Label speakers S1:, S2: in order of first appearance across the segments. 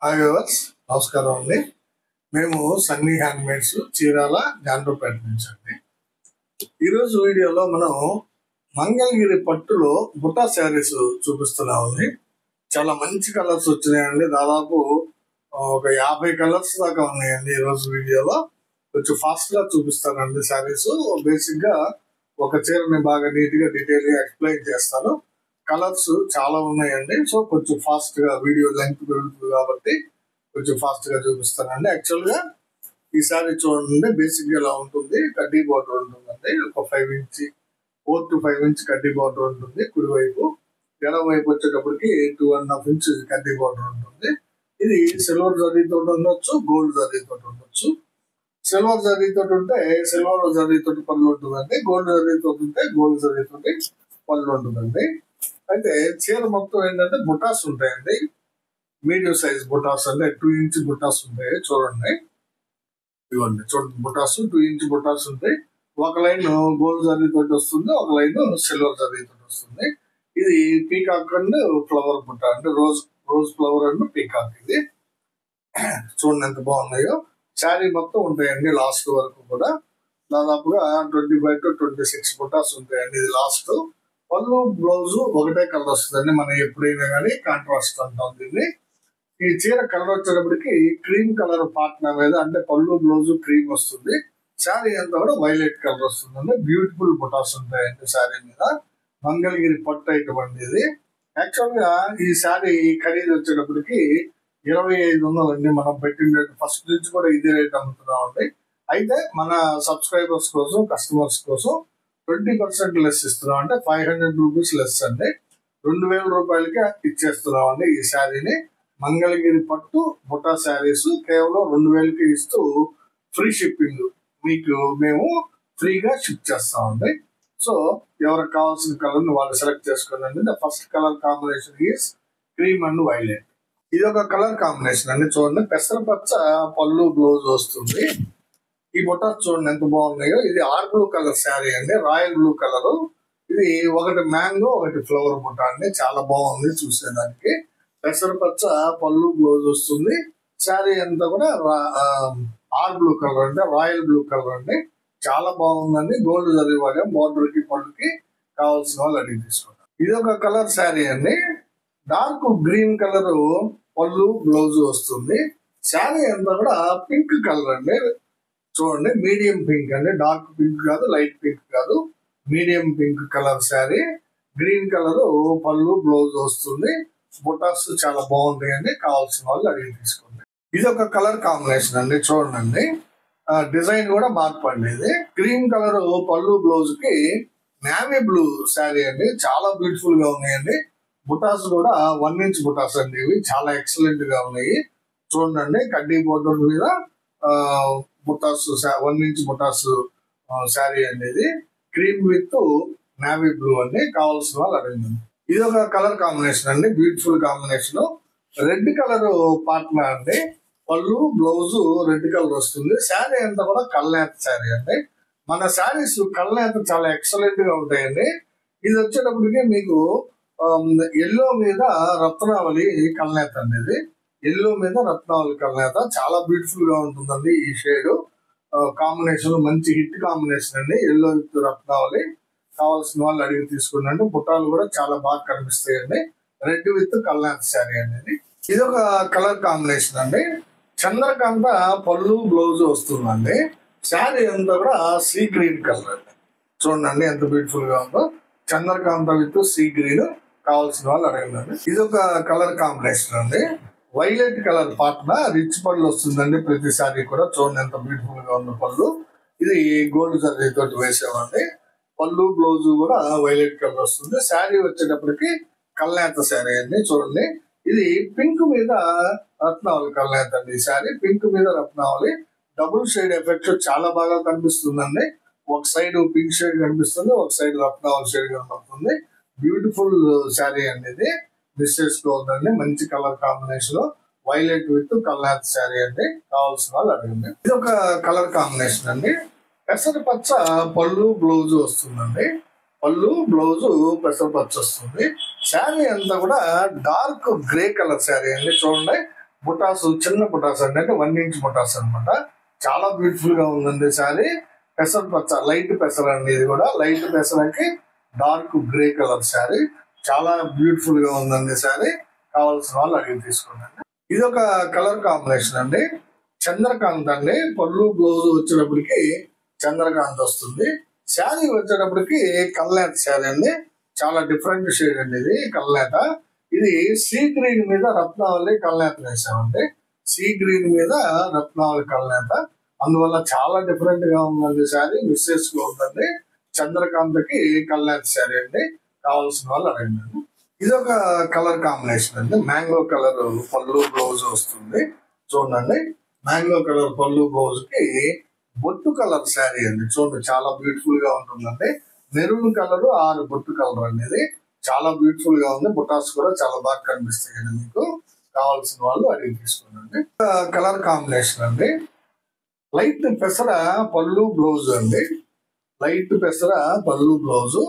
S1: Hi viewers, నమస్కారం అండి. మేము సన్నీ హ్యాండ్మేడ్స్ చీరాల జాండ్రపేట నుంచి అండి. ఈరోజు వీడియోలో మనం మంగళగిరి పట్టులో బుటా శారీస్ చూపిస్తున్నామండి. చాలా మంచి కలర్స్ వచ్చినాయండి. దాదాపు ఒక 50 కలర్స్ దాకా ఉన్నాయండి. ఈరోజు వీడియోలో కొంచెం ఫాస్ట్ గా చూపిస్తానండి. శారీస్ బేసిక్ గా ఒక చీరని బాగా నీట్ గా డీటెయిల్ గా ఎక్స్ప్లెయిన్ చేస్తాను. కలర్స్ చాలా ఉన్నాయండి. సో కొంచెం ఫాస్ట్ గా వీడియో లెంగ్త్ పెరుగుతుంది కాబట్టి కొంచెం ఫాస్ట్ గా చూపిస్తానండి. యాక్చువల్ గా ఈ సారీ చూడండి, బేసిక్ గా ఇలా ఉంటుంది. కడ్డీ బార్డర్ ఉంటుందండి. ఒక 5 ఇంచ్ 4 to 5 ఇంచ్ కడ్డీ బార్డర్ ఉంటుంది కుడివైపు. ఎడమ వైపు వచ్చేటప్పటికి 2.5 ఇంచ్ కడ్డీ బార్డర్ ఉంటుంది. ఇది సిల్వర్ జరీతో ఉండొచ్చు, గోల్డ్ జరీతో ఉండొచ్చు. సిల్వర్ జరీతో ఉంటే సిల్వర్ జరీతో పళ్ళు ఉంటుందండి. గోల్డ్ జరీతో ఉంటే గోల్డ్ జరీతో పళ్ళు ఉంటుందండి. అయితే చీర మొత్తం ఏంటంటే బుటాస్ ఉంటాయండి. మీడియం సైజ్ బుటాస్ అంటే 2 ఇంచ్ బుటాస్ ఉంటాయి. చూడండి, ఇవ్వండి చూడండి, బుటాస్ 2 ఇంచ్ బుటాస్ ఉంటాయి. ఒక లైన్ గోల్డ్ జరీ తోటి వస్తుంది, ఒక లైన్ సిల్వర్ జరీ తోటి వస్తుంది. ఇది పీకాక్ అండ్ ఫ్లవర్ బుట్ట అంటే రోజ్ ఫ్లవర్ అండ్ పీకాక్. ఇది చూడండి ఎంత బాగున్నాయో. శారీ మొత్తం ఉంటాయండి లాస్ట్ వరకు కూడా. దాదాపుగా 25 to 26 బుటాస్ ఉంటాయండి. ఇది లాస్ట్. పళ్ళు బ్లౌజ్ ఒకటే కలర్ వస్తుందండి. మనం ఎప్పుడైనా కానీ కాంట్రాస్ట్ అంటాం దీన్ని. ఈ చీర కలర్ వచ్చేటప్పటికి క్రీమ్ కలర్ పాట్నా మీద అంటే పళ్ళు బ్లౌజ్ క్రీమ్ వస్తుంది. శారీ అంతా కూడా వైలెట్ కలర్ వస్తుందండి. బ్యూటిఫుల్ బుటాస్ ఉంటాయండి శారీ మీద. మంగళగిరి పట్టు ఐటమ్ అండి ఇది. యాక్చువల్ గా ఈ శారీ ఖరీదు వచ్చేటప్పటికి 2500 అండి. మనం పెట్టిన రేట్ ఫస్ట్ నుంచి కూడా ఇదే రేట్ అమ్ముతున్నామండి. అయితే మన సబ్స్క్రైబర్స్ కోసం, కస్టమర్స్ కోసం 20% లెస్ ఇస్తున్నాం. అంటే 500 రూపీస్ లెస్ అండి. 2000 రూపాయలకి ఇచ్చేస్తున్నాం అండి ఈ శారీని. మంగళగిరి పట్టు బుటా శారీస్ కేవలం 2000కి ఇస్తూ ఫ్రీ షిప్పింగ్ మీకు మేము ఫ్రీగా షిప్ చేస్తామండి. సో ఎవరికి కావాల్సిన కలర్ ని వాళ్ళు సెలెక్ట్ చేసుకోండి. The first colour combination is cream and violet. ఇది ఒక కలర్ కాంబినేషన్ అండి. చూడండి, పెసరపచ్చ పళ్ళు బ్లౌజ్ వస్తుంది. ఈ బుటాస్ చూడండి ఎంత బాగున్నాయో. ఇది ఆర్ బ్లూ కలర్ శారీ అండి, రాయల్ బ్లూ కలర్. ఇది ఒకటి మ్యాంగో, ఒకటి ఫ్లవర్ బుటా అండి. చాలా బాగుంది చూసేదానికి. పెసరపచ్చ పళ్ళు బ్లౌజ్ వస్తుంది. శారీ అంతా కూడా ఆర్ బ్లూ కలర్ అంటే రాయల్ బ్లూ కలర్ అండి. చాలా బాగుందండి. గోల్డ్ జరీ వాడాం. బార్డర్ కి పళ్ళుకి కావాల్సిన వాళ్ళు అడిగి తీసుకుంటారు. ఇది ఒక కలర్ శారీ అండి. డార్క్ గ్రీన్ కలర్ పళ్ళు బ్లౌజ్ వస్తుంది. శారీ అంతా కూడా పింక్ కలర్ అండి. చూడండి, మీడియం పింక్ అండి. డార్క్ పింక్ కాదు, లైట్ పింక్ కాదు, medium pink colour sari. Green colour పళ్ళు బ్లౌజ్ వస్తుంది. బుటాస్ చాలా బాగుంటాయండి. కావాల్సిన వాళ్ళు అడిగి తీసుకోండి. ఇది ఒక కలర్ కాంబినేషన్ అండి. చూడండి, డిజైన్ కూడా మార్పు అండి. ఇది క్రీమ్ కలర్ పళ్ళు బ్లౌజ్ కి నేవీ బ్లూ శారీ అండి. చాలా బ్యూటిఫుల్ గా ఉన్నాయండి. బుటాస్ కూడా 1 ఇంచ్ బుటాస్ అండి. ఇవి చాలా ఎక్సలెంట్ గా ఉన్నాయి. చూడండి, కడ్డీ బోర్డర్ మీద బుటాస్ 1 ఇంచ్ బుటాస్ శారీ అండి. ఇది క్రీమ్ విత్ నేవీ బ్లూ అండి. కావాల్సిన వాళ్ళు అడగండి. ఇది ఒక కలర్ కాంబినేషన్ అండి. Beautiful combination. Red colour Patna అండి. పళ్ళు బ్లౌజ్ రెడ్ కలర్ వస్తుంది. శారీ అంతా కూడా కల్నేత శారీ అండి. మన శారీస్ కల్నేత చాలా ఎక్సలెంట్ గా ఉంటాయండి. ఇది వచ్చేటప్పటికి మీకు ఎల్లో మీద రత్నావళి కల్నేత అండి. ఇది ఎల్లో మీద రత్నావళి కల్నేత చాలా బ్యూటిఫుల్ గా ఉంటుందండి. ఈ షేడ్ కాంబినేషన్ మంచి హిట్ కాంబినేషన్ అండి. Yellow with Ratnavali. కావాల్సిన వాళ్ళు అడిగి తీసుకున్నాండి. బుట్టాలు కూడా చాలా బాగా కనిపిస్తాయండి. రెడ్ విత్ కల్నేత శారీ అండి. ఇది ఒక కలర్ కాంబినేషన్ అండి. చంద్రకాంత పళ్ళు బ్లౌజ్ వస్తుందండి. శారీ అంతా కూడా సీ గ్రీన్ కలర్ అండి. చూడండి ఎంత బ్యూటిఫుల్ గా ఉందో. Chandrakanta with sea green. కావాల్సిన వాళ్ళు అడగండి. ఇది ఒక కలర్ కాంబినేషన్ అండి. వైలెట్ కలర్ పాట్న రిచ్ పళ్ళు వస్తుందండి. ప్రతి శారీ కూడా చూడండి ఎంత బ్యూటిఫుల్ గా ఉన్న పళ్ళు. ఇది గోల్డ్ జరీ తోటి వేసామండి. పళ్ళు బ్లౌజ్ కూడా వైలెట్ కలర్ వస్తుంది. శారీ వచ్చేటప్పటికి కల్నేత శారీ అండి. చూడండి, ఇది పింక్ మీద రత్నావళి కల్నేత అండి. ఈ శారీ పింక్ మీద రత్నావళి డబుల్ షేడ్ ఎఫెక్ట్ చాలా బాగా కనిపిస్తుందండి. ఒక సైడ్ పింక్ షేడ్ కనిపిస్తుంది, ఒక సైడ్ రత్నావళి షేడ్ కనబడుతుంది. బ్యూటిఫుల్ శారీ అండి. ఇది మిస్ చేసుకోవద్దండి. మంచి కలర్ కాంబినేషన్. వైలెట్ విత్ కల్నేత శారీ అండి. కావాల్సిన వాళ్ళు అడగండి. ఇది ఒక కలర్ కాంబినేషన్ అండి. పెసరపచ్చ పళ్ళు బ్లౌజ్ వస్తుందండి. పళ్ళు బ్లౌజ్ పెసరపచ్చ వస్తుంది. శారీ అంతా కూడా డార్క్ గ్రే కలర్ శారీ అండి. చూడండి, బుటాస్ చిన్న బుటాస్ అండి, అంటే 1 ఇంచ్ బుటాస్ అనమాట. చాలా బ్యూటిఫుల్ గా ఉందండి శారీ. పెసర పచ్చ లైట్ పెసర అండి, ఇది కూడా లైట్ పెసరకి డార్క్ గ్రే కలర్ శారీ. చాలా బ్యూటిఫుల్ గా ఉందండి శారీ. కావాల్సిన వాళ్ళు అడిగి తీసుకోండి. ఇది ఒక కలర్ కాంబినేషన్ అండి, చంద్రకాంత్ అండి. పళ్ళు బ్లౌజ్ వచ్చేటప్పటికి చంద్రకాంత్ వస్తుంది. శారీ వచ్చేటప్పటికి కల్నేత శారీ అండి, చాలా డిఫరెంట్ షేడ్ అండి ఇది కల్నేత. ఇది సీ గ్రీన్ మీద రత్నావళి కల్నేత వేసామండి. సీ గ్రీన్ మీద రత్నావళి కల్నేత, అందువల్ల చాలా డిఫరెంట్ గా ఉందండి శారీ. మిస్ చేసుకోవద్దండి. చంద్రకాంతకి కల్నేత శారీ అండి, కావాల్సిన వాళ్ళు అడగండి. ఇది ఒక కలర్ కాంబినేషన్ అండి, మ్యాంగో కలర్ పళ్ళు బ్లౌజ్ వస్తుంది. చూడండి, మ్యాంగో కలర్ పళ్ళు బ్లౌజ్ కి బొట్టు కలర్ శారీ అండి. చూడండి, చాలా బ్యూటిఫుల్ గా ఉంటుందండి. మెరూన్ కలర్ ఆర్ బొట్టు కలర్ అనేది చాలా బ్యూటిఫుల్ గా ఉంది. బుటాస్ కూడా చాలా బాగా కనిపిస్తాయండి. మీకు కావాల్సిన వాళ్ళు అడిగి తీసుకోండి. కలర్ కాంబినేషన్ అండి, లైట్ పెసర పళ్ళు బ్లౌజ్ అండి. లైట్ పెసర పళ్ళు బ్లౌజ్.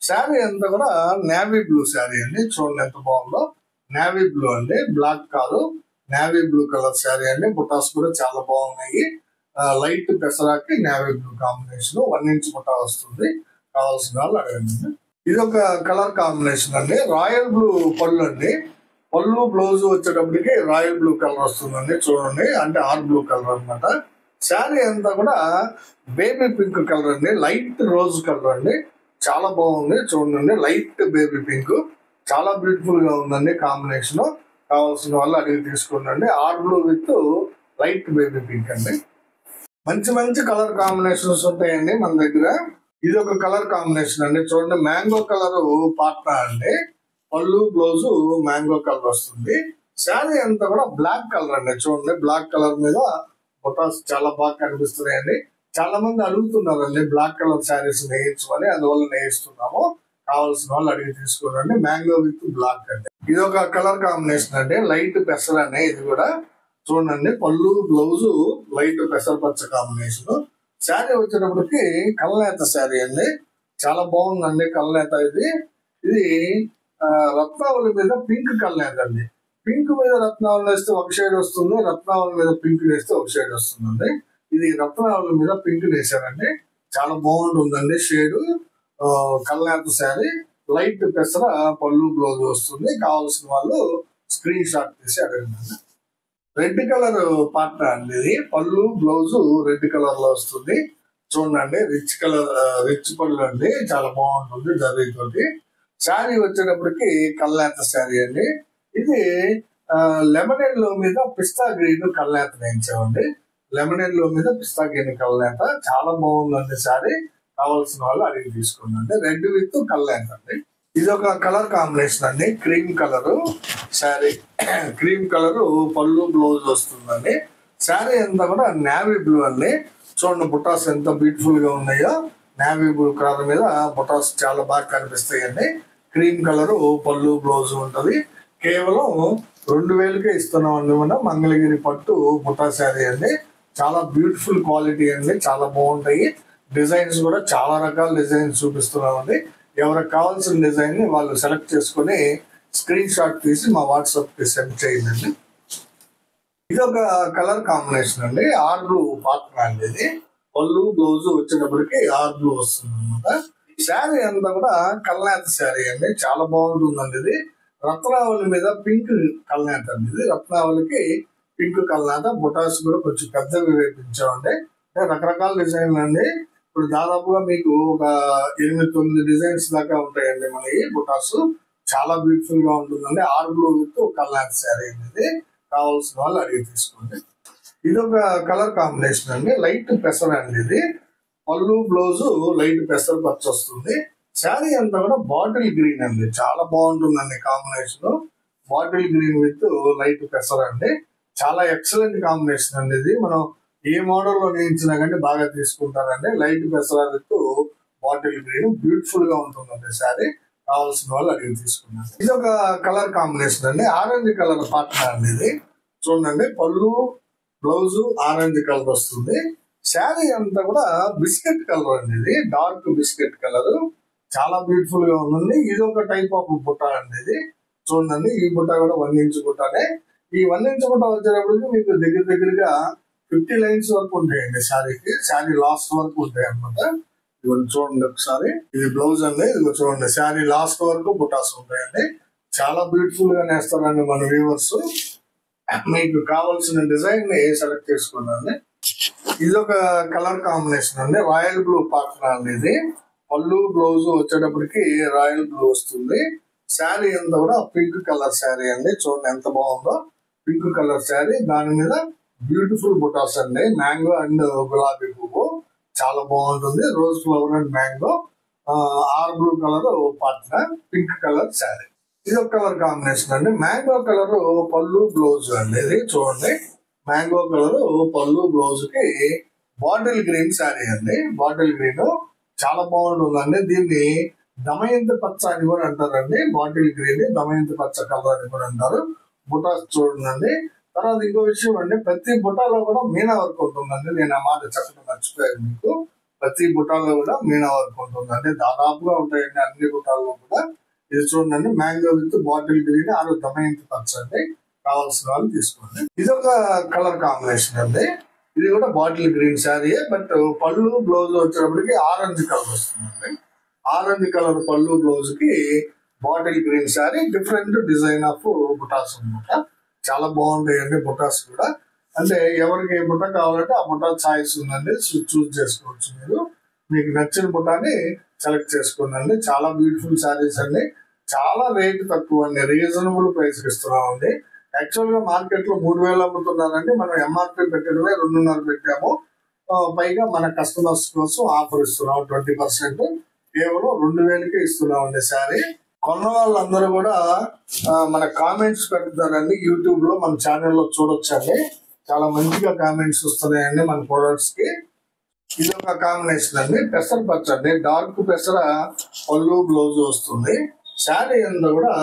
S1: శారీ అంతా కూడా నేవీ బ్లూ శారీ అండి. చూడండి ఎంత బాగుందో, నేవీ బ్లూ అండి, బ్లాక్ కాదు, నేవీ బ్లూ కలర్ శారీ అండి. బుటాస్ కూడా చాలా బాగున్నాయి. లైట్ పెసరాకి నేవీ బ్లూ కాంబినేషన్, 1 ఇంచ్ బుటా వస్తుంది. కావాల్సిన వాళ్ళు అడగండి. ఇది ఒక కలర్ కాంబినేషన్ అండి, రాయల్ బ్లూ పళ్ళు అండి. పళ్ళు బ్లౌజ్ వచ్చేటప్పటికి రాయల్ బ్లూ కలర్ వస్తుందండి. చూడండి, అంటే ఆర్ బ్లూ కలర్ అనమాట. శారీ అంతా కూడా బేబీ పింక్ కలర్ అండి, లైట్ రోజ్ కలర్ అండి. చాలా బాగుంది. చూడండి, లైట్ బేబీ పింక్, చాలా బ్యూటిఫుల్ గా ఉందండి కాంబినేషన్. కావాల్సిన వాళ్ళు అడిగి తీసుకోండి. Or blue with light baby pink అండి. మంచి మంచి కలర్ కాంబినేషన్స్ ఉంటాయండి మన దగ్గర. ఇది ఒక కలర్ కాంబినేషన్ అండి. చూడండి, మ్యాంగో కలర్ పాట్నా అండి. పళ్ళు బ్లౌజ్ మ్యాంగో కలర్ వస్తుంది. శారీ అంతా కూడా బ్లాక్ కలర్ అండి. చూడండి, బ్లాక్ కలర్ మీద బొటాస్ చాలా బాగా కనిపిస్తున్నాయండి. చాలా మంది అడుగుతున్నారండి బ్లాక్ కలర్ శారీస్ నేయించమని, అందువల్ల నేయిస్తున్నాము. కావాల్సిన వాళ్ళు అడిగి తీసుకోండి. మ్యాంగో విత్ బ్లాక్ అండి. ఇది ఒక కలర్ కాంబినేషన్ అండి, లైట్ పెసర అనే. ఇది కూడా చూడండి, పళ్ళు బ్లౌజ్ లైట్ పెసర పచ్చ కాంబినేషన్. శారీ వచ్చేటప్పటికి కల్నేత శారీ అండి, చాలా బాగుందండి కల్నేత. ఇది ఇది రత్నావళి మీద పింక్ కల్నేత అండి. పింక్ మీద రత్నావళి వేస్తే ఒక షేడ్ వస్తుంది, రత్నావళి మీద పింక్ వేస్తే ఒక షేడ్ వస్తుందండి. ఇది రత్నావళి మీద పింక్ వేసారండి, చాలా బాగుంటుందండి షేడ్. కల్నేత శారీ, లైట్ పెసర పళ్ళు బ్లౌజ్ వస్తుంది. కావాల్సిన వాళ్ళు స్క్రీన్ షాట్ తీసి అడగండి. రెడ్ కలర్ పార్ట్ అండి, ఇది పళ్ళు బ్లౌజ్ రెడ్ కలర్ లో వస్తుంది. చూడండి, రిచ్ కలర్ రిచ్ పళ్ళు అండి, చాలా బాగుంటుంది జరీతోటి. శారీ వచ్చేటప్పటికి కల్నేత శారీ అండి. ఇది లెమన్ ఎల్లో మీద పిస్తా గ్రీన్ కల్నేత వేయించామండి. లెమన్ ఎల్లో మీద పిస్తా గ్రీన్ కల్నేత, చాలా బాగుందండి శారీ. కావాల్సిన వాళ్ళు అడిగి తీసుకోండి. రెడ్ విత్ కల్నేత అండి. ఇది ఒక కలర్ కాంబినేషన్ అండి, cream colour sari. Cream colour పళ్ళు బ్లౌజ్ వస్తుందండి. శారీ అంతా కూడా నేవీ బ్లూ అండి. చూడండి, బుటాస్ ఎంత బ్యూటిఫుల్ గా ఉన్నాయో. నేవీ బ్లూ కలర్ మీద బుటాస్ చాలా బాగా కనిపిస్తాయండి. క్రీమ్ కలర్ పళ్ళు బ్లౌజ్ ఉంటది. కేవలం 2000కే ఇస్తున్నాం అండి మనం. మంగళగిరి పట్టు బుటా శారీ అండి, చాలా బ్యూటిఫుల్ క్వాలిటీ అండి, చాలా బాగుంటాయి. డిజైన్స్ కూడా చాలా రకాల డిజైన్స్ చూపిస్తున్నామండి. ఎవరికి కావాల్సిన డిజైన్ ని వాళ్ళు సెలెక్ట్ చేసుకుని స్క్రీన్ షాట్ తీసి మా వాట్సాప్ కి సెండ్ చేయండి. ఇది ఒక కలర్ కాంబినేషన్ అండి, ఆర్ బ్లూ పార్ట్నర్ అండి. ఇది పళ్ళు బ్లౌజ్ వచ్చేటప్పటికి ఆర్ బ్లూ వస్తుంది అనమాట. శారీ అంతా కూడా కల్నేత శారీ అండి, చాలా బాగుంటుందండి. ఇది రత్నావళి మీద పింక్ కల్నేత అండి. ఇది రత్నావళికి పింక్ కల్నేత. బుటాస్ కూడా కొంచెం పెద్దవి వేపించామండి. రకరకాల డిజైన్లు అండి. ఇప్పుడు దాదాపుగా మీకు ఒక 8-9 డిజైన్స్ దాకా ఉంటాయండి మనకి బుటాస్. చాలా బ్యూటిఫుల్ గా ఉంటుందండి. ఆర్ బ్లూ విత్ కల్నేత శారీ అనేది. కావాల్సిన వాళ్ళు అడిగి తీసుకోండి. ఇది ఒక కలర్ కాంబినేషన్ అండి, లైట్ పెసర్ అండి. ఇది పళ్ళు బ్లౌజ్ లైట్ పెసర్ పచ్చ వస్తుంది. శారీ అంతా కూడా బాటిల్ గ్రీన్ అండి, చాలా బాగుంటుందండి combination. Bottle green with light పెసర్ అండి, చాలా ఎక్సలెంట్ కాంబినేషన్ అండి. ఇది మనం ఏ మోడల్లో నేయించినా కానీ బాగా తీసుకుంటారండి. లైట్ పెసర విత్ బాటిల్ గ్రీన్, బ్యూటిఫుల్ గా ఉంటుందండి శారీ. కావాల్సిన వాళ్ళు అడిగి తీసుకున్నారు. ఇది ఒక కలర్ కాంబినేషన్ అండి, ఆరెంజ్ కలర్ పార్ట్నర్ అండి. ఇది చూడండి, పళ్ళు బ్లౌజ్ ఆరెంజ్ కలర్ వస్తుంది. శారీ అంతా కూడా బిస్కెట్ కలర్ అండి. ఇది డార్క్ బిస్కెట్ కలర్, చాలా బ్యూటిఫుల్ గా ఉందండి. ఇది ఒక టైప్ ఆఫ్ బుట్ట అండి. ఇది చూడండి, ఈ బుట్ట కూడా 1 ఇంచ్ బుట్టనే. ఈ 1 ఇంచ్ బుట్ట వచ్చేటప్పటికి మీకు దగ్గరగా 50 లైన్స్ వరకు ఉంటాయండి శారీకి. శారీ లాస్ట్ వరకు ఉంటాయి అనమాట. ఇవన్నీ చూడండి ఒకసారి. ఇది బ్లౌజ్ అండి. ఇది చూడండి, శారీ లాస్ట్ వరకు బుటాస్ ఉంటాయండి. చాలా బ్యూటిఫుల్ గా నేస్తారండి మన వ్యూవర్స్. మీకు కావాల్సిన డిజైన్ ని సెలెక్ట్ చేసుకోండి. ఇది ఒక కలర్ కాంబినేషన్ అండి, రాయల్ బ్లూ పాటన అండి. ఇది పళ్ళు బ్లౌజ్ వచ్చేటప్పటికి రాయల్ బ్లూ వస్తుంది. శారీ అంతా కూడా పింక్ కలర్ శారీ అండి. చూడండి ఎంత బాగుందో, పింక్ కలర్ శారీ, దాని మీద బ్యూటిఫుల్ బుటాస్ అండి. మ్యాంగో అండ్ గులాబీ పువ్వు చాలా బాగుంటుంది. Rose flower and mango, or blue colour పాటన, పింక్ కలర్ శారీ. ఇది ఒక కలర్ కాంబినేషన్ అండి. మ్యాంగో కలర్ పళ్ళు బ్లౌజ్ అండి. ఇది చూడండి, మ్యాంగో కలర్ పళ్ళు బ్లౌజ్ కి బాటిల్ గ్రీన్ శారీ అండి. బాటిల్ గ్రీన్ చాలా బాగుంటుందండి. దీన్ని దమయంతి పచ్చ అని కూడా అంటారండి. బాటిల్ గ్రీన్ దమయంతి పచ్చ కలర్ అని కూడా అంటారు. బుటాస్ చూడండి. తర్వాత ఇంకో విషయం అండి, ప్రతి బుటాలో కూడా మీనా వర్క్ ఉంటుందండి. నేను ఆ మాట చెప్పడం మర్చిపోయాను మీకు. ప్రతి బుటాలో కూడా మీనా వర్క్ ఉంటుందండి. దాదాపుగా ఉంటాయండి అన్ని బుటాల్లో కూడా. ఇది చూడండి, మ్యాంగో విత్ బాటిల్ గ్రీన్ ఆరు దమయంతి పచ్చ అండి. కావాల్సిన వాళ్ళు తీసుకోండి. ఇది ఒక కలర్ కాంబినేషన్ అండి. ఇది కూడా బాటిల్ గ్రీన్ శారీ, బట్ పళ్ళు బ్లౌజ్ వచ్చేటప్పటికి ఆరెంజ్ కలర్ వస్తుందండి. ఆరెంజ్ కలర్ పళ్ళు బ్లౌజ్ కి bottle green sari, different design of బుటాస్ అనమాట. చాలా బాగుంటాయండి బుటాస్ కూడా. అంటే ఎవరికి ఏ బుట్ట కావాలంటే ఆ బుట్ట చాయిస్ ఉందండి, చూస్ చేసుకోవచ్చు మీరు. మీకు నచ్చిన బుట్టాని సెలెక్ట్ చేసుకోండి. చాలా బ్యూటిఫుల్ శారీస్ అండి. చాలా రేట్ తక్కువ అండి, రీజనబుల్ ప్రైస్ ఇస్తున్నామండి. యాక్చువల్ గా మార్కెట్ లో 3000 అమ్ముతున్నారండి. మనం ఎంఆర్పీ పెట్టడమే 2.5 పెట్టాము. పైగా మన కస్టమర్స్ కోసం ఆఫర్ ఇస్తున్నాం 20%. కేవలం 2000కే ఇస్తున్నామండి శారీ. కొన్న వాళ్ళందరూ కూడా మన కామెంట్స్ పెడతారండి. యూట్యూబ్ లో మన ఛానల్లో చూడొచ్చండి. చాలా మంచిగా కామెంట్స్ వస్తున్నాయండి మన ప్రొడక్ట్స్ కి. ఇది ఒక కాంబినేషన్ అండి, పెసర పచ్చ అండి. డార్క్ పెసర పళ్ళు బ్లౌజ్ వస్తుంది. శారీ అంతా కూడా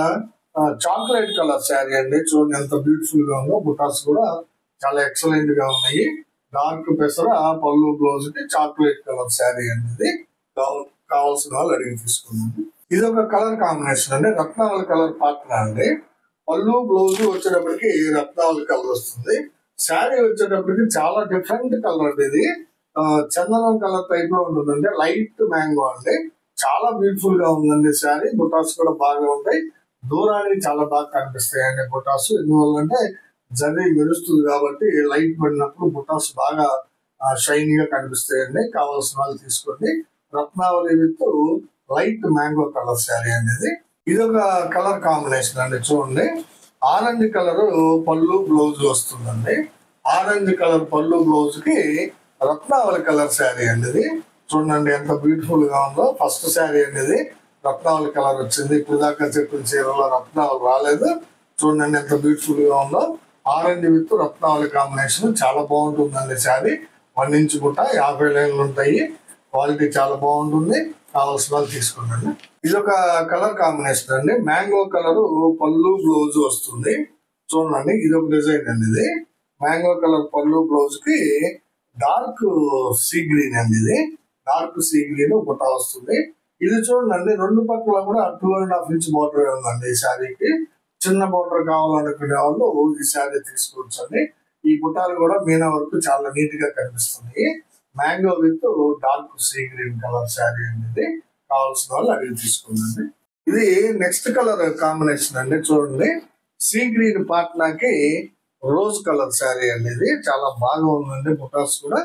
S1: చాక్లెట్ కలర్ శారీ అండి. చూడండి ఎంత బ్యూటిఫుల్ గా ఉందో. బుటాస్ కూడా చాలా ఎక్సలెంట్ గా ఉన్నాయి. డార్క్ పెసర పళ్ళు బ్లౌజ్ కి చాక్లెట్ కలర్ శారీ అండి. ఇది కావాల్సిన వాళ్ళు అడిగి తీసుకున్నాను. ఇది ఒక కలర్ కాంబినేషన్ అండి, రత్నావళి కలర్ పాటన అండి. పళ్ళు బ్లౌజ్ వచ్చేటప్పటికి రత్నావళి కలర్ వస్తుంది. శారీ వచ్చేటప్పటికి చాలా డిఫరెంట్ కలర్ అండి. ఇది చందనం కలర్ టైప్ లో ఉంటుందండి. లైట్ మ్యాంగో అండి. చాలా బ్యూటిఫుల్ గా ఉందండి శారీ. బుటాస్ కూడా బాగా ఉంటాయి. దూరానికి చాలా బాగా కనిపిస్తాయండి బుటాస్. ఎందువల్లంటే జరీ మెరుస్తుంది కాబట్టి లైట్ పడినప్పుడు బుటాస్ బాగా షైనీగా కనిపిస్తాయండి. కావాల్సిన వాళ్ళు తీసుకోండి. Ratnavali with light mango colour sari అనేది. ఇది ఒక కలర్ కాంబినేషన్ అండి. చూడండి, ఆరెంజ్ కలర్ పళ్ళు బ్లౌజ్ వస్తుందండి. ఆరెంజ్ కలర్ పళ్ళు బ్లౌజ్ కి రత్నావళి కలర్ శారీ అండి. ఇది చూడండి ఎంత బ్యూటిఫుల్ గా ఉందో. ఫస్ట్ శారీ అనేది రత్నావళి కలర్ వచ్చింది. ఇప్పుడు దాకా చెప్పిన చీరలో రత్నావళి రాలేదు. చూడండి ఎంత బ్యూటిఫుల్ గా ఉందో. ఆరెంజ్ విత్ రత్నావళి కాంబినేషన్ చాలా బాగుంటుందండి శారీ. 1 ఇంచ్ బుట్ట, 50 లైన్లు ఉంటాయి. క్వాలిటీ చాలా బాగుంటుంది. కావాల్సిన వాళ్ళు తీసుకోండి. ఇది ఒక కలర్ కాంబినేషన్ అండి. మ్యాంగో కలర్ పళ్ళు బ్లౌజ్ వస్తుంది. చూడండి, ఇది ఒక డిజైన్ అండి. ఇది మ్యాంగో కలర్ పళ్ళు బ్లౌజ్ కి డార్క్ సీ గ్రీన్ అండి. ఇది డార్క్ సీ గ్రీన్ బుట్ట వస్తుంది. ఇది చూడండి, రెండు పక్కల కూడా 2.5 ఇంచ్ బార్డర్ ఉందండి ఈ శారీకి. చిన్న బార్డర్ కావాలనుకునే వాళ్ళు ఈ శారీ తీసుకోవచ్చు అండి. ఈ బుట్టాలు కూడా మీనా వరకు చాలా నీట్ గా కనిపిస్తుంది. Mango with dark sea green colour sari అనేది. కావాల్సిన వాళ్ళు అడిగి తీసుకోండి. ఇది నెక్స్ట్ కలర్ కాంబినేషన్ అండి. చూడండి, సీ గ్రీన్ పాట్నాకి రోజ్ కలర్ శారీ అనేది. చాలా బాగా ఉందండి. బుటాస్ కూడా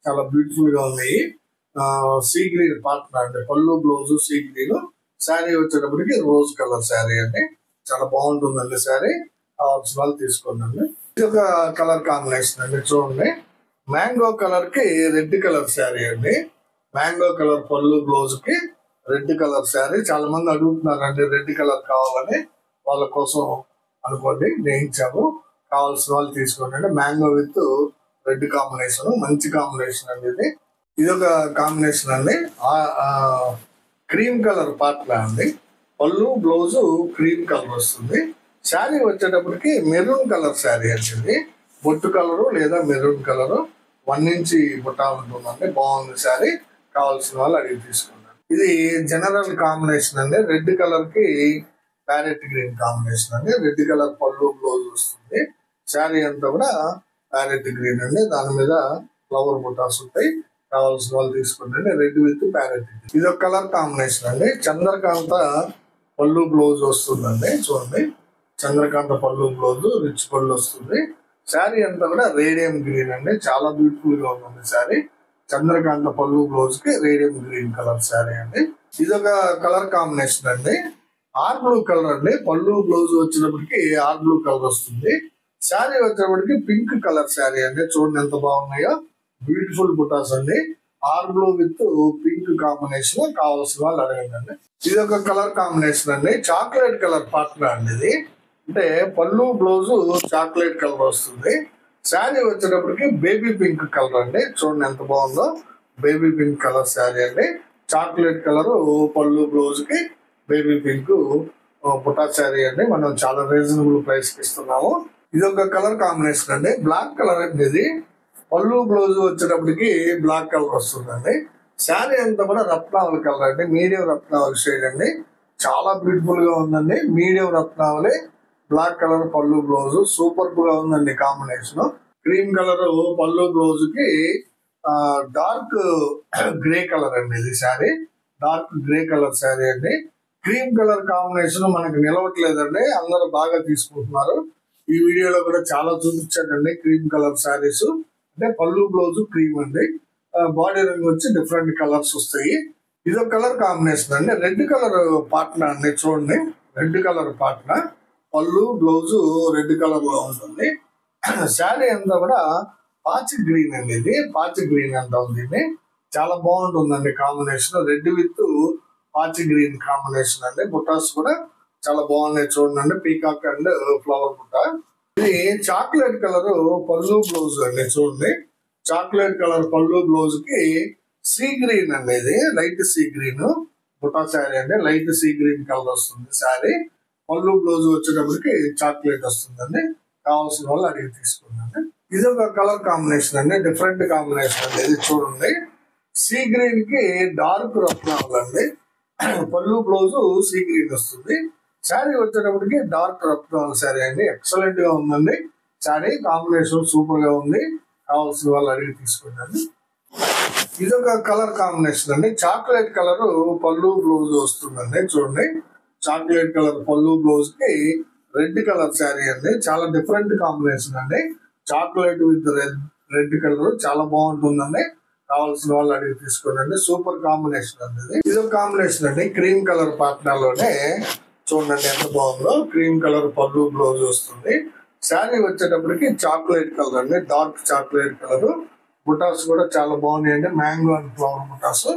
S1: చాలా బ్యూటిఫుల్ గా ఉన్నాయి. సీ గ్రీన్ పాట్నా అండి. పళ్ళు బ్లౌజ్ సీ గ్రీన్, శారీ వచ్చేటప్పటికి రోజ్ కలర్ శారీ అండి. చాలా బాగుంటుందండి శారీ. కావాల్సిన వాళ్ళు తీసుకోండి. ఇది ఒక కలర్ కాంబినేషన్ అండి. చూడండి, మ్యాంగో కలర్ కి రెడ్ కలర్ శారీ అండి. మ్యాంగో కలర్ పళ్ళు బ్లౌజ్ కి రెడ్ కలర్ శారీ. చాలా మంది అడుగుతున్నారండి రెడ్ కలర్ కావాలని. వాళ్ళ కోసం అనుకోండి నేయించాము. కావాల్సిన వాళ్ళు తీసుకోండి. మ్యాంగో విత్ రెడ్ కాంబినేషన్ మంచి కాంబినేషన్ అండి. ఇది ఒక కాంబినేషన్ అండి. క్రీమ్ కలర్ పాటలా అండి. పళ్ళు బ్లౌజ్ క్రీమ్ కలర్ వస్తుంది. శారీ వచ్చేటప్పటికి మెరూన్ కలర్ శారీ వచ్చింది. బొట్టు కలరు లేదా మెరూన్ కలరు 1 ఇంచ్ బుట్ట ఉంటుందండి. బాగుంది శారీ. కావాల్సిన వాళ్ళు అడిగి తీసుకున్నారు. ఇది జనరల్ కాంబినేషన్ అండి. రెడ్ కలర్ కి ప్యారెట్ గ్రీన్ కాంబినేషన్ అండి. రెడ్ కలర్ పళ్ళు బ్లౌజ్ వస్తుంది. శారీ అంతా కూడా ప్యారెట్ గ్రీన్ అండి. దాని మీద ఫ్లవర్ బుటాస్ ఉంటాయి. కావాల్సిన వాళ్ళు తీసుకోండి. Red with parrot. ఇది ఒక కలర్ కాంబినేషన్ అండి. చంద్రకాంత పళ్ళు బ్లౌజ్ వస్తుందండి. చూడండి, చంద్రకాంత పళ్ళు బ్లౌజ్ రిచ్ పళ్ళు వస్తుంది. శారీ అంతా కూడా రేడియం గ్రీన్ అండి. చాలా బ్యూటిఫుల్ గా ఉంటుంది శారీ. చంద్రకాంత పళ్ళు బ్లౌజ్ కి రేడియం గ్రీన్ కలర్ శారీ అండి. ఇది ఒక కలర్ కాంబినేషన్ అండి. ఆర్ బ్లూ కలర్ అండి. పళ్ళు బ్లౌజ్ వచ్చినప్పటికి ఆర్ బ్లూ కలర్ వస్తుంది. శారీ వచ్చేప్పటికి పింక్ కలర్ శారీ అండి. చూడండి ఎంత బాగున్నాయో, బ్యూటిఫుల్ బుటాస్ అండి. Or blue with pink combination. కావాల్సిన వాళ్ళు అడగండి. ఇది ఒక కలర్ కాంబినేషన్ అండి. చాక్లెట్ కలర్ పార్ట్నర్ అండి. ఇది అంటే పళ్ళు బ్లౌజ్ చాక్లెట్ కలర్ వస్తుంది. శారీ వచ్చేటప్పటికి బేబీ పింక్ కలర్ అండి. చూడండి ఎంత బాగుందో, బేబీ పింక్ కలర్ శారీ అండి. చాక్లెట్ కలర్ పళ్ళు బ్లౌజ్ కి బేబీ పింక్ బుటా శారీ అండి. మనం చాలా రీజనబుల్ ప్రైస్ కి ఇస్తున్నాము. ఇది ఒక కలర్ కాంబినేషన్ అండి. బ్లాక్ కలర్ అండి. ఇది పళ్ళు బ్లౌజ్ వచ్చేటప్పటికి బ్లాక్ కలర్ వస్తుందండి. శారీ అంతా కూడా రత్నావళి కలర్ అండి. మీడియం రత్నావళి షేడ్ అండి. చాలా బ్యూటిఫుల్ గా ఉందండి. మీడియం రత్నావళి బ్లాక్ కలర్ పళ్ళు బ్లౌజ్ సూపర్ గా ఉందండి. కాంబినేషన్ క్రీమ్ కలర్ పళ్ళు బ్లౌజ్ కి డార్క్ గ్రే కలర్ అండి. ఇది sari dark grey colour sari అండి. క్రీమ్ కలర్ కాంబినేషన్ మనకి నిలవట్లేదండి. అందరూ బాగా తీసుకుంటున్నారు. ఈ వీడియోలో కూడా చాలా చూపించాడండి క్రీమ్ కలర్ శారీస్. అంటే పళ్ళు బ్లౌజ్ క్రీమ్ అండి. బాడీ రంగు వచ్చి డిఫరెంట్ కలర్స్ వస్తాయి. ఇదొక కలర్ కాంబినేషన్ అండి. రెడ్ కలర్ పార్ట్నర్ అండి. చూడండి, రెడ్ కలర్ పార్ట్నర్. పళ్ళు బ్లౌజ్ రెడ్ కలర్ లో ఉంటుంది. శారీ అంతా కూడా పాచి గ్రీన్ అండి. ఇది పాచి గ్రీన్ అంతా ఉంది. చాలా బాగుంటుందండి కాంబినేషన్. రెడ్ విత్ పాచి గ్రీన్ కాంబినేషన్ అండి. బుటాస్ కూడా చాలా బాగున్నాయి. చూడండి, పీకాక్ అండ్ ఫ్లవర్ బుట్ట. ఇది చాక్లెట్ కలర్ పళ్ళు బ్లౌజ్ అండి. చూడండి, చాక్లెట్ కలర్ పళ్ళు బ్లౌజ్ కి సీ గ్రీన్ అండి. ఇది లైట్ సీ గ్రీన్ బుటా శారీ అండి. లైట్ సీ గ్రీన్ కలర్ వస్తుంది శారీ. పళ్ళు బ్లౌజ్ వచ్చేటప్పటికి చాక్లెట్ వస్తుందండి. కావాల్సిన వాళ్ళు అడిగి తీసుకుందండి. ఇది ఒక కలర్ కాంబినేషన్ అండి. డిఫరెంట్ కాంబినేషన్ అండి. ఇది చూడండి, సీ గ్రీన్ కి డార్క్ రత్నావళి అండి. పళ్ళు బ్లౌజ్ సీ గ్రీన్ వస్తుంది. శారీ వచ్చేటప్పటికి డార్క్ రత్నావళి శారీ అండి. ఎక్సలెంట్ గా ఉందండి శారీ. కాంబినేషన్ సూపర్ గా ఉంది. కావాల్సిన వాళ్ళు అడిగి తీసుకుందండి. ఇదొక కలర్ కాంబినేషన్ అండి. చాక్లెట్ కలర్ పళ్ళు బ్లౌజ్ వస్తుందండి. చూడండి, చాక్లెట్ కలర్ పళ్ళు బ్లౌజ్ కి రెడ్ కలర్ శారీ అండి. చాలా డిఫరెంట్ కాంబినేషన్ అండి. చాక్లెట్ విత్ రెడ్ కలర్ చాలా బాగుంటుందండి. కావాల్సిన వాళ్ళు అడిగి తీసుకోండి. సూపర్ కాంబినేషన్ అండి. ఇది ఒక కాంబినేషన్ అండి. క్రీమ్ కలర్ పార్ట్నర్ లోనే చూడండి ఎంత బాగుందో. క్రీమ్ కలర్ పళ్ళు బ్లౌజ్ వస్తుంది. శారీ వచ్చేటప్పటికి చాక్లెట్ కలర్ అండి. Dark chocolate colour. బుటాస్ కూడా చాలా బాగున్నాయండి. మ్యాంగో అండ్ ఫ్లవర్ బుటాస్.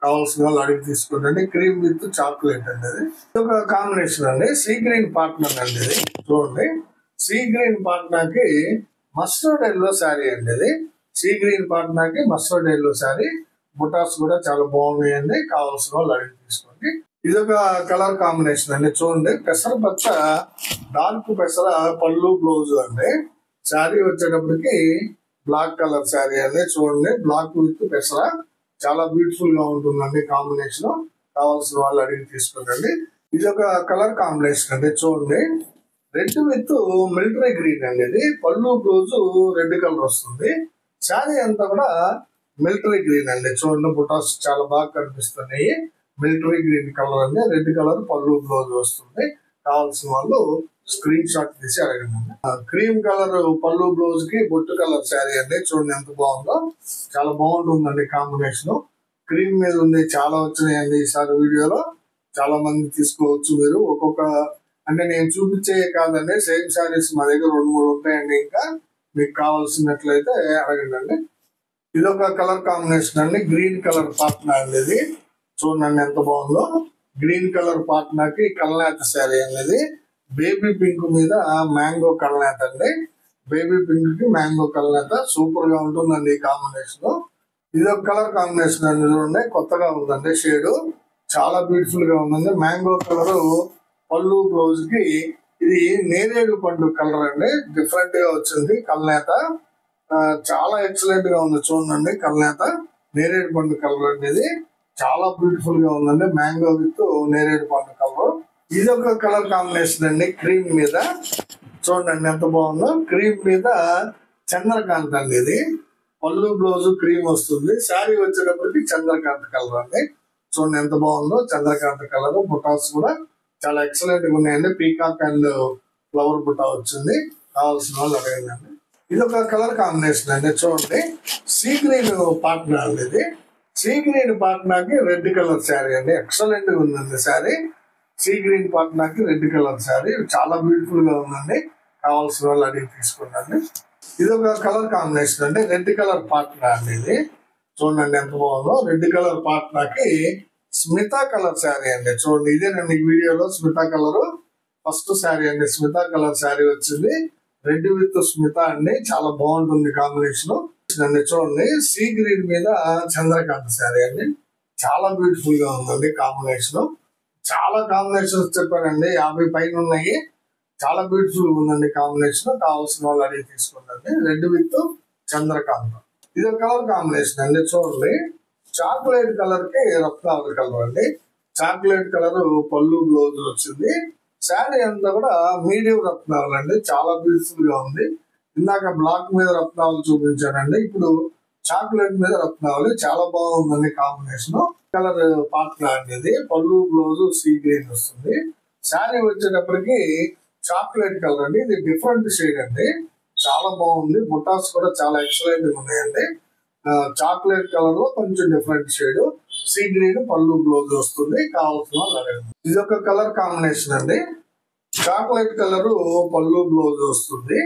S1: కావాల్సిన వాళ్ళు అడిగి తీసుకోండి. క్రీమ్ విత్ చాక్లెట్ అండి. ఇది ఒక కాంబినేషన్ అండి. సీ గ్రీన్ పార్ట్నర్ అండి. ఇది చూడండి, సీ గ్రీన్ పార్ట్నర్ కి మస్టర్డ్ ఎల్లో శారీ అండి. ఇది సీ గ్రీన్ పార్ట్నర్ కి మస్టర్డ్ ఎల్లో శారీ. బుటాస్ కూడా చాలా బాగున్నాయండి. కావాల్సిన వాళ్ళు అడిగి తీసుకోండి. ఇదొక కలర్ కాంబినేషన్ అండి. చూడండి, పెసర పచ్చ డార్క్ పెసర పళ్ళు బ్లౌజ్ అండి. శారీ వచ్చేటప్పటికి బ్లాక్ కలర్ శారీ అండి. చూడండి, బ్లాక్ విత్ పెసర చాలా బ్యూటిఫుల్ గా ఉంటుందండి కాంబినేషన్. కావాల్సిన వాళ్ళు అడిగి తీసుకోండి. ఇది ఒక కలర్ కాంబినేషన్ అండి. చూడండి, రెడ్ విత్ మిలిటరీ గ్రీన్ అండి. ఇది పళ్ళు బ్లౌజ్ రెడ్ కలర్ వస్తుంది. శారీ అంతా కూడా మిలిటరీ గ్రీన్ అండి. చూడండి, బుటాస్ చాలా బాగా కనిపిస్తున్నాయి. మిలిటరీ గ్రీన్ కలర్ అండి. రెడ్ కలర్ పళ్ళు బ్లౌజ్ వస్తుంది. కావాల్సిన వాళ్ళు స్క్రీన్ షాట్ తీసి అడగండి. క్రీమ్ కలర్ పళ్ళు బ్లౌజ్ కి బొట్టు కలర్ శారీ అండి. చూడండి ఎంత బాగుందో. చాలా బాగుంటుందండి కాంబినేషన్. క్రీమ్ మీద ఉంది. చాలా వచ్చినాయండి ఈసారి వీడియోలో. చాలా మంది తీసుకోవచ్చు మీరు. ఒక్కొక్క అంటే నేను చూపించే కాదండి, సేమ్ శారీస్ మా దగ్గర 2-3 ఉంటాయండి. ఇంకా మీకు కావాల్సినట్లయితే అడగండి. ఇది ఒక కలర్ కాంబినేషన్ అండి. గ్రీన్ కలర్ పార్ట్నర్ అండి. ఇది చూడండి ఎంత బాగుందో. గ్రీన్ కలర్ పార్ట్నర్ కి కల్నేత శారీ అనేది. బేబీ పింక్ మీద మ్యాంగో కల్నేత అండి. బేబీ పింక్ కి మ్యాంగో కల్నేత సూపర్ గా ఉంటుందండి ఈ కాంబినేషన్. ఇది ఒక కలర్ కాంబినేషన్ అండి. చూడండి, కొత్తగా ఉందండి షేడ్. చాలా బ్యూటిఫుల్ గా ఉందండి. మ్యాంగో కలర్ పళ్ళు బ్లౌజ్ కి ఇది నేరేడు పండు కలర్ అండి. డిఫరెంట్ గా వచ్చింది కల్నేత. చాలా ఎక్సలెంట్ గా ఉంది. చూడండి, కల్నేత నేరేడు పండు కలర్ అండి. ఇది చాలా బ్యూటిఫుల్ గా ఉందండి. మ్యాంగో విత్ నేరేడు పండు కలర్. ఇది ఒక కలర్ కాంబినేషన్ అండి. క్రీమ్ మీద చూడండి ఎంత బాగుందో. క్రీమ్ మీద చంద్రకాంత్ అండి. ఇది పళ్ళు బ్లౌజ్ క్రీమ్ వస్తుంది. శారీ వచ్చేటప్పటికి చంద్రకాంత్ కలర్ అండి. చూడండి ఎంత బాగుందో చంద్రకాంత్ కలర్. బుటాస్ కూడా చాలా ఎక్సలెంట్ గా ఉన్నాయండి. పీకాక్ అండ్ ఫ్లవర్ బుటా వచ్చింది. కావాల్సిన వాళ్ళు అడగండి. ఇది ఒక కలర్ కాంబినేషన్ అండి. చూడండి సీ గ్రీన్ పాట్నా అండి. ఇది సీ గ్రీన్ పాట్నాకి రెడ్ కలర్ శారీ అండి. ఎక్సలెంట్ గా ఉందండి శారీ. సీ గ్రీన్ పాట్నాకి రెడ్ కలర్ శారీ చాలా బ్యూటిఫుల్ గా ఉందండి. కావాల్సిన వాళ్ళు అడిగి తీసుకోండి. ఇది ఒక కలర్ కాంబినేషన్ అండి. రెడ్ కలర్ పాట్నా అండి. ఇది చూడండి ఎంత బాగుందో. రెడ్ కలర్ పాట్నాకి స్మితా కలర్ శారీ అండి. చూడండి ఇదేనండి ఈ వీడియోలో స్మితా కలర్ ఫస్ట్ శారీ అండి. స్మితా కలర్ శారీ వచ్చింది. రెడ్ విత్ స్మితా అండి. చాలా బాగుంటుంది కాంబినేషన్ అండి. చూడండి సీ గ్రీన్ మీద చంద్రకాంత్ శారీ అండి. చాలా బ్యూటిఫుల్ గా ఉందండి కాంబినేషన్. చాలా కాంబినేషన్స్ చెప్పానండి. 50 పైన ఉన్నాయి. చాలా బ్యూటిఫుల్ గా ఉందండి కాంబినేషన్. కావాల్సిన వాళ్ళు అడిగి తీసుకోండి. Red with Chandrakant. ఇది ఒక కలర్ కాంబినేషన్ అండి. చూడండి చాక్లెట్ కలర్ కి రత్నావళి కలర్ అండి. చాక్లెట్ కలర్ పళ్ళు బ్లౌజ్ వచ్చింది. శారీ అంతా కూడా మీడియం రత్నావళి అండి. చాలా బ్యూటిఫుల్ గా ఉంది. ఇందాక బ్లాక్ మీద రత్నావళి చూపించానండి. ఇప్పుడు చాక్లెట్ మీద రత్నావళి చాలా బాగుందండి కాంబినేషన్. కలర్ పాట్నా అనేది పళ్ళు బ్లౌజ్ సీ గ్రీన్ వస్తుంది. శారీ వచ్చేటప్పటికి చాక్లెట్ కలర్ అండి. ఇది డిఫరెంట్ షేడ్ అండి. చాలా బాగుంది. బుటాస్ కూడా చాలా ఎక్సలెంట్ గా ఉన్నాయండి. చాక్లెట్ కలర్ లో కొంచెం డిఫరెంట్ షేడ్. సీ గ్రీన్ పళ్ళు బ్లౌజ్ వస్తుంది. కావాల్సిన వాళ్ళు ఇది ఒక కలర్ కాంబినేషన్ అండి. చాక్లెట్ కలర్ పళ్ళు బ్లౌజ్ వస్తుంది.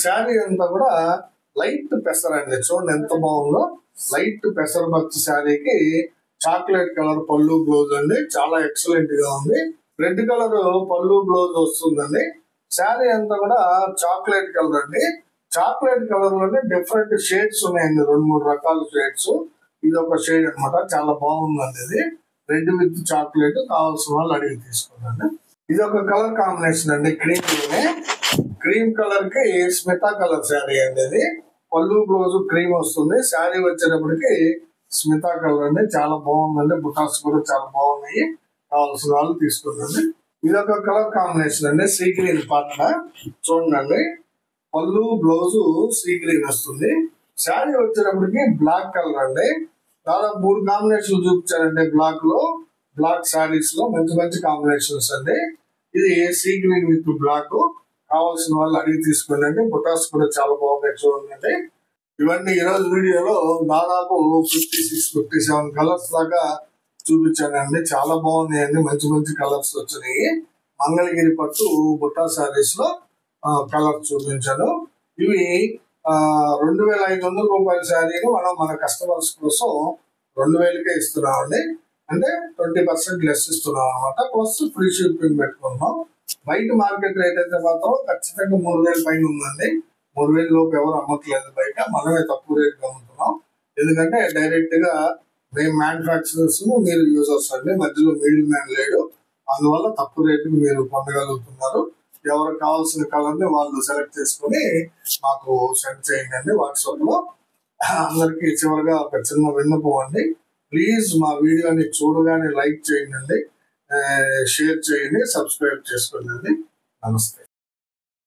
S1: శారీ అంతా కూడా లైట్ పెసర్ అండి. చూడండి ఎంత బాగుందో. లైట్ పెసర్ పచ్చి శారీకి చాక్లెట్ కలర్ పళ్ళు బ్లౌజ్ అండి. చాలా ఎక్సలెంట్ గా ఉంది. రెడ్ కలర్ పళ్ళు బ్లౌజ్ వస్తుందండి. శారీ అంతా కూడా చాక్లెట్ కలర్ అండి. చాక్లెట్ కలర్ లోనే డిఫరెంట్ షేడ్స్ ఉన్నాయండి. 2-3 రకాల షేడ్స్. ఇది ఒక షేడ్ అనమాట. చాలా బాగుందండి. ఇది రెడ్ విత్ చాక్లెట్. కావాల్సిన వాళ్ళు అడిగి తీసుకోండి. ఇది ఒక కలర్ కాంబినేషన్ అండి. క్రీమ్ కలర్ కి స్మితా కలర్ శారీ అండి. ఇది పళ్ళు బ్లౌజ్ క్రీమ్ వస్తుంది. శారీ వచ్చేటప్పటికి స్మితా కలర్ అండి. చాలా బాగుందండి. బుటాస్ కూడా చాలా బాగున్నాయి. కావాల్సిన వాళ్ళు తీసుకోండి. ఇది ఒక కలర్ కాంబినేషన్ అండి. Sea green Patna. చూడండి పళ్ళు బ్లౌజ్ సీ గ్రీన్ వస్తుంది. శారీ వచ్చేటప్పటికి బ్లాక్ కలర్ అండి. దాదాపు 3 కాంబినేషన్లు చూపించారండి. బ్లాక్ శారీస్ లో మంచి మంచి కాంబినేషన్స్ అండి. ఇది సీ గ్రీన్ విత్ బ్లాక్. కావాల్సిన వాళ్ళు అడిగి తీసుకోండి. బుటాస్ కూడా చాలా బాగున్నాయి. చూడండి ఇవన్నీ ఈరోజు వీడియోలో దాదాపు 56-57 కలర్స్ దాకా చూపించానండి. చాలా బాగున్నాయండి. మంచి మంచి కలర్స్ వచ్చినాయి. మంగళగిరి పట్టు బుట్టా శారీస్ లో కలర్ చూపించాను. ఇవి 2500 రూపాయల శారీని మనం మన కస్టమర్స్ కోసం 2000కే ఇస్తున్నామండి. అంటే 20% లెస్ ఇస్తున్నాం అనమాట. ప్లస్ ఫ్రీ షిప్పింగ్ పెట్టుకున్నాం. బయట మార్కెట్ రేట్ అయితే మాత్రం ఖచ్చితంగా 3000 పైన ఉందండి. 3000 లోపు ఎవరు అమ్మట్లేదు బయట. మనమే తక్కువ రేట్ అమ్ముతున్నాం. ఎందుకంటే డైరెక్ట్ గా మేము మ్యానుఫ్యాక్చరర్స్, మీరు యూజర్స్ అండి. మధ్యలో మిడిల్ మ్యాన్ లేడు. అందువల్ల తక్కువ రేటుకి మీరు పొందగలుగుతున్నారు. ఎవరికి కావాల్సిన కలర్ ని వాళ్ళు సెలెక్ట్ చేసుకుని మాకు సెండ్ చేయండి వాట్సాప్ లో. అందరికి చివరిగా ఒక చిన్న విన్నపం అండి. ప్లీజ్ మా వీడియోని చూడగానే లైక్ చేయండి, షేర్ చేయండి, సబ్స్క్రైబ్ చేసుకోండి. నమస్తే.